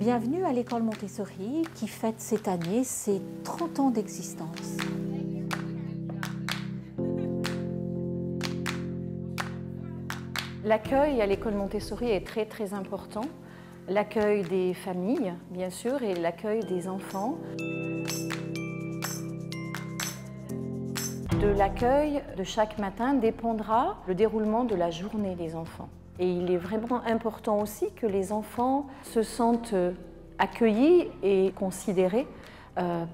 Bienvenue à l'école Montessori qui fête cette année ses 30 ans d'existence. L'accueil à l'école Montessori est très important. L'accueil des familles, bien sûr, et l'accueil des enfants. De l'accueil de chaque matin dépendra le déroulement de la journée des enfants. Et il est vraiment important aussi que les enfants se sentent accueillis et considérés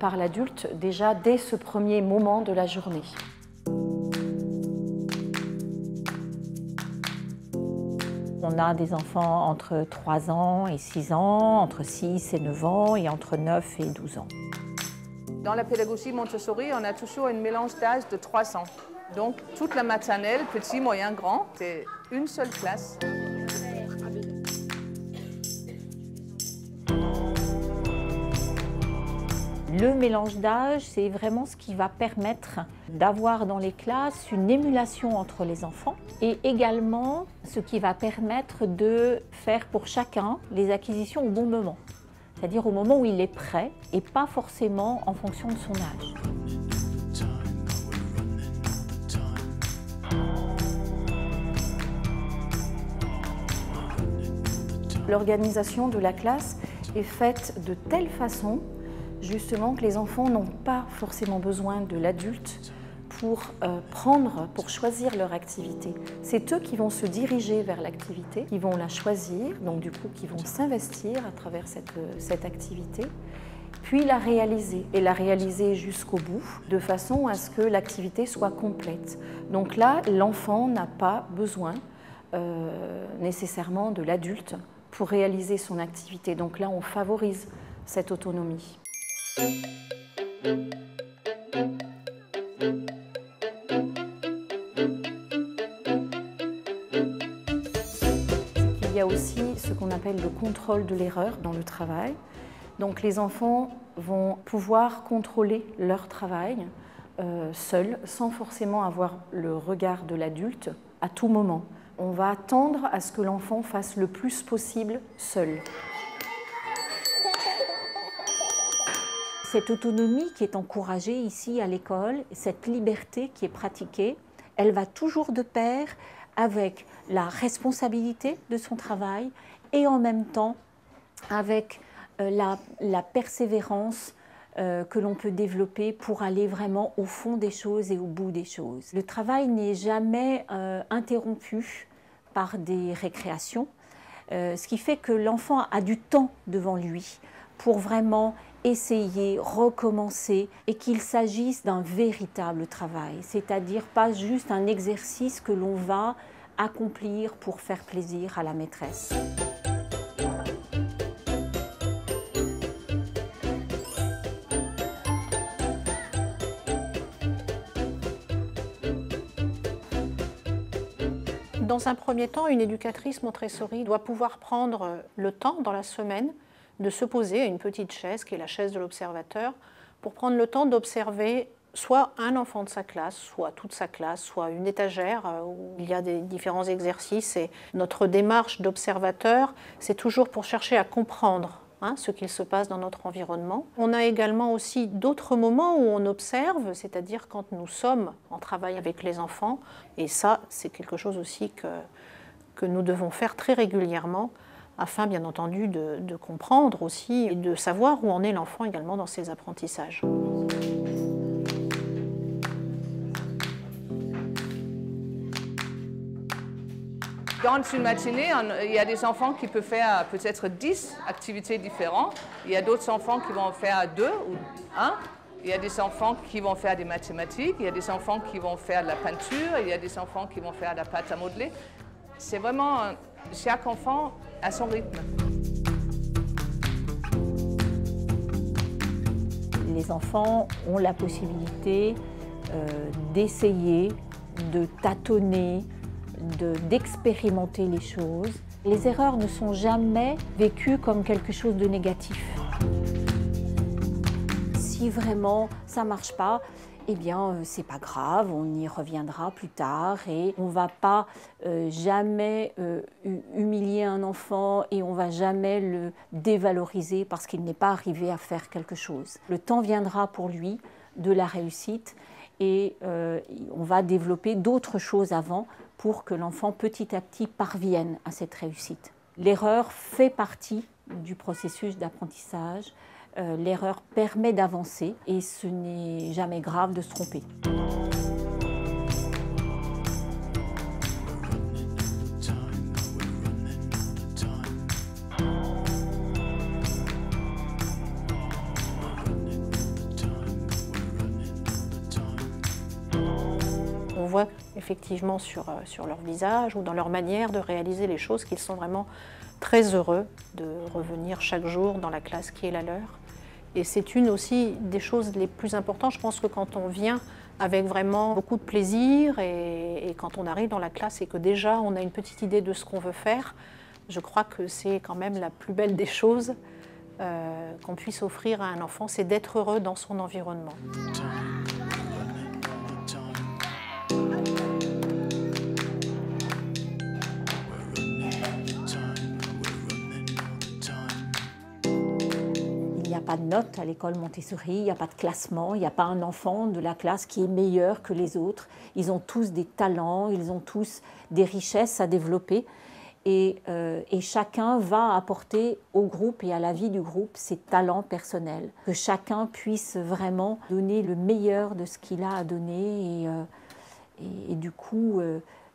par l'adulte déjà dès ce premier moment de la journée. On a des enfants entre 3 ans et 6 ans, entre 6 et 9 ans et entre 9 et 12 ans. Dans la pédagogie Montessori, on a toujours un mélange d'âge de 3 ans. Donc, toute la maternelle, petit, moyen, grand, c'est une seule classe. Le mélange d'âge, c'est vraiment ce qui va permettre d'avoir dans les classes une émulation entre les enfants et également ce qui va permettre de faire pour chacun les acquisitions au bon moment, c'est-à-dire au moment où il est prêt et pas forcément en fonction de son âge. L'organisation de la classe est faite de telle façon justement que les enfants n'ont pas forcément besoin de l'adulte pour choisir leur activité. C'est eux qui vont se diriger vers l'activité, qui vont la choisir, donc du coup qui vont s'investir à travers cette activité, puis la réaliser jusqu'au bout, de façon à ce que l'activité soit complète. Donc là, l'enfant n'a pas besoin nécessairement de l'adulte pour réaliser son activité. Donc là, on favorise cette autonomie. Il y a aussi ce qu'on appelle le contrôle de l'erreur dans le travail. Donc les enfants vont pouvoir contrôler leur travail seuls, sans forcément avoir le regard de l'adulte à tout moment. On va attendre à ce que l'enfant fasse le plus possible seul. Cette autonomie qui est encouragée ici à l'école, cette liberté qui est pratiquée, elle va toujours de pair avec la responsabilité de son travail et en même temps avec la persévérance que l'on peut développer pour aller vraiment au fond des choses et au bout des choses. Le travail n'est jamais interrompu par des récréations, ce qui fait que l'enfant a du temps devant lui pour vraiment essayer, recommencer et qu'il s'agisse d'un véritable travail, c'est-à-dire pas juste un exercice que l'on va accomplir pour faire plaisir à la maîtresse. Dans un premier temps, une éducatrice Montessori doit pouvoir prendre le temps dans la semaine de se poser à une petite chaise, qui est la chaise de l'observateur, pour prendre le temps d'observer soit un enfant de sa classe, soit toute sa classe, soit une étagère où il y a des différents exercices. Et notre démarche d'observateur, c'est toujours pour chercher à comprendre ce qu'il se passe dans notre environnement. On a également aussi d'autres moments où on observe, c'est-à-dire quand nous sommes en travail avec les enfants. Et ça, c'est quelque chose aussi que nous devons faire très régulièrement, afin bien entendu de comprendre aussi et de savoir où en est l'enfant également dans ses apprentissages. Dans une matinée, il y a des enfants qui peuvent faire peut-être 10 activités différentes. Il y a d'autres enfants qui vont faire 2 ou 1. Il y a des enfants qui vont faire des mathématiques, il y a des enfants qui vont faire de la peinture, il y a des enfants qui vont faire de la pâte à modeler. C'est vraiment chaque enfant à son rythme. Les enfants ont la possibilité d'essayer, de tâtonner, d'expérimenter les choses. Les erreurs ne sont jamais vécues comme quelque chose de négatif. Si vraiment ça ne marche pas, eh bien, c'est pas grave, on y reviendra plus tard et on va pas jamais humilier un enfant et on va jamais le dévaloriser parce qu'il n'est pas arrivé à faire quelque chose. Le temps viendra pour lui de la réussite et on va développer d'autres choses avant pour que l'enfant petit à petit parvienne à cette réussite. L'erreur fait partie du processus d'apprentissage. L'erreur permet d'avancer et ce n'est jamais grave de se tromper. On voit effectivement sur leur visage ou dans leur manière de réaliser les choses qu'ils sont vraiment très heureux de revenir chaque jour dans la classe qui est la leur. Et c'est une aussi des choses les plus importantes. Je pense que quand on vient avec vraiment beaucoup de plaisir et quand on arrive dans la classe et que déjà on a une petite idée de ce qu'on veut faire, je crois que c'est quand même la plus belle des choses qu'on puisse offrir à un enfant, c'est d'être heureux dans son environnement. Il n'y a pas de notes à l'école Montessori, il n'y a pas de classement, il n'y a pas un enfant de la classe qui est meilleur que les autres. Ils ont tous des talents, ils ont tous des richesses à développer et chacun va apporter au groupe et à la vie du groupe ses talents personnels. Que chacun puisse vraiment donner le meilleur de ce qu'il a à donner et du coup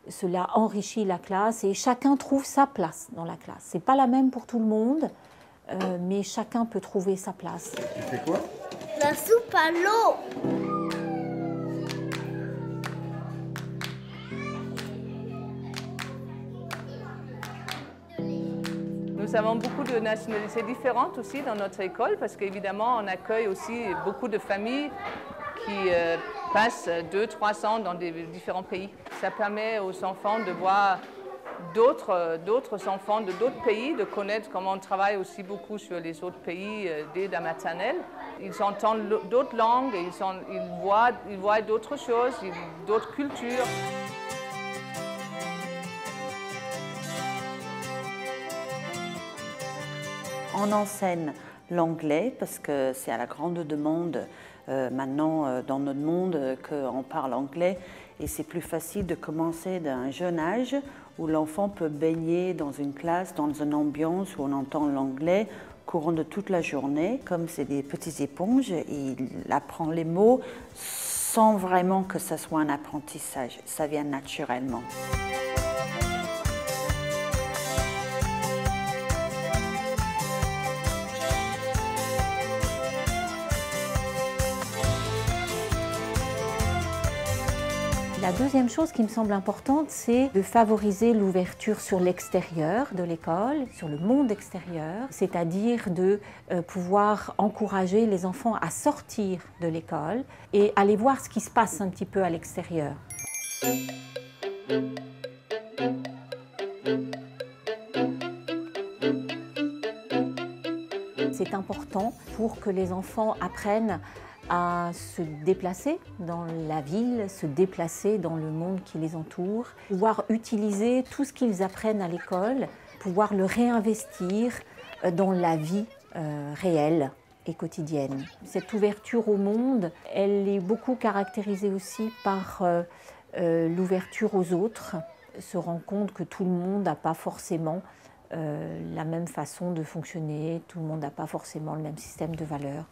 cela enrichit la classe et chacun trouve sa place dans la classe. Ce n'est pas la même pour tout le monde. Mais chacun peut trouver sa place. Tu fais quoi? La soupe à l'eau. Nous avons beaucoup de nationalités différentes aussi dans notre école parce qu'évidemment, on accueille aussi beaucoup de familles qui passent 2-3 ans dans des différents pays. Ça permet aux enfants de voir d'autres enfants de d'autres pays, de connaître comment on travaille aussi beaucoup sur les autres pays dès la maternelle. Ils entendent d'autres langues, ils voient d'autres choses, d'autres cultures. On enseigne l'anglais parce que c'est à la grande demande maintenant dans notre monde qu'on parle anglais et c'est plus facile de commencer d'un jeune âge où l'enfant peut baigner dans une classe, dans une ambiance où on entend l'anglais au courant de toute la journée. Comme c'est des petites éponges, il apprend les mots sans vraiment que ce soit un apprentissage, ça vient naturellement. La deuxième chose qui me semble importante, c'est de favoriser l'ouverture sur l'extérieur de l'école, sur le monde extérieur, c'est-à-dire de pouvoir encourager les enfants à sortir de l'école et aller voir ce qui se passe un petit peu à l'extérieur. C'est important pour que les enfants apprennent à se déplacer dans la ville, se déplacer dans le monde qui les entoure, pouvoir utiliser tout ce qu'ils apprennent à l'école, pouvoir le réinvestir dans la vie réelle et quotidienne. Cette ouverture au monde, elle est beaucoup caractérisée aussi par l'ouverture aux autres, se rendre compte que tout le monde n'a pas forcément la même façon de fonctionner, tout le monde n'a pas forcément le même système de valeurs.